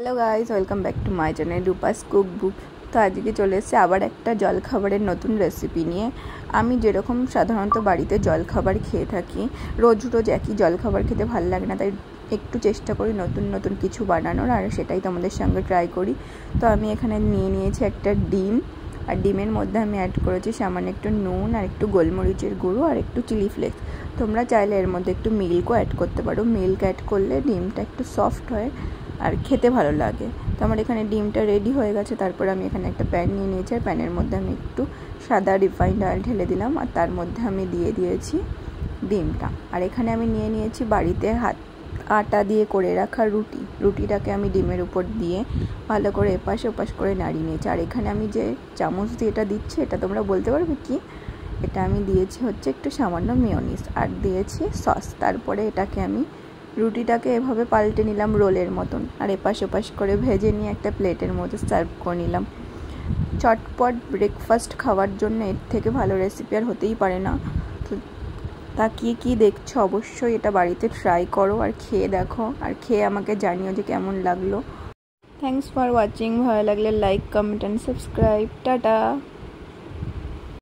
Hello guys, welcome back to my channel Rupa's cook book. তো আজকে চলে এসেছে আবার একটা জলখাবারের নতুন রেসিপি নিয়ে। আমি যেরকম সাধারণত বাড়িতে জলখাবার খেয়ে থাকি, রোজ রোজ একই জলখাবার খেতে ভালো লাগে না, তাই একটু চেষ্টা করি নতুন নতুন কিছু বানানোর, আর সেটাই তোমাদের সঙ্গে ট্রাই করি। তো আমি এখানে নিয়েছি একটা ডিম, আর ডিমের মধ্যে আমি অ্যাড করেছি সামান্য একটু নুন আর একটু গোলমরিচের গুঁড়ো আর একটু চিলি ফ্লেক্স। তোমরা চাইলে এর মধ্যে একটু মিল্কও অ্যাড করতে পারো। মিল্ক অ্যাড করলে ডিমটা একটু সফট হয় আর খেতে ভালো লাগে। তো আমার এখানে ডিমটা রেডি হয়ে গেছে। তারপর আমি এখানে একটা প্যান নিয়ে নিয়েছি, আর প্যানের মধ্যে আমি একটু সাদা রিফাইন্ড অয়েল ঢেলে দিলাম, আর তার মধ্যে আমি দিয়ে দিয়েছি ডিমটা। আর এখানে আমি নিয়ে নিয়েছি বাড়িতে আটা দিয়ে করে রাখা রুটিটাকে আমি ডিমের উপর দিয়ে ভালো করে এপাশ ওপাশ করে নাড়িয়ে নিয়েছি। আর এখানে আমি যে চামচ দিয়ে এটা দিচ্ছি, এটা তোমরা বলতে পারবে কি? এটা আমি দিয়েছি হচ্ছে একটু সামান্য মেয়োনিজ, আর দিয়েছি সস। তারপরে এটাকে আমি রুটিটাকে এভাবে পাল্টে নিলাম রোলের মতন, আর এপাশ ওপাশ করে ভেজে নিয়ে একটা প্লেটের মধ্যে সার্ভ করে নিলাম। চটপট ব্রেকফাস্ট খাওয়ার জন্য এর থেকে ভালো রেসিপি আর হতেই পারে না। তো তাকিয়ে কি দেখছো, অবশ্যই এটা বাড়িতে ট্রাই করো আর খেয়ে দেখো, আর খেয়ে আমাকে জানিও যে কেমন লাগলো। Thanks for watching. ভালো লাগলে like, comment and subscribe. Tata.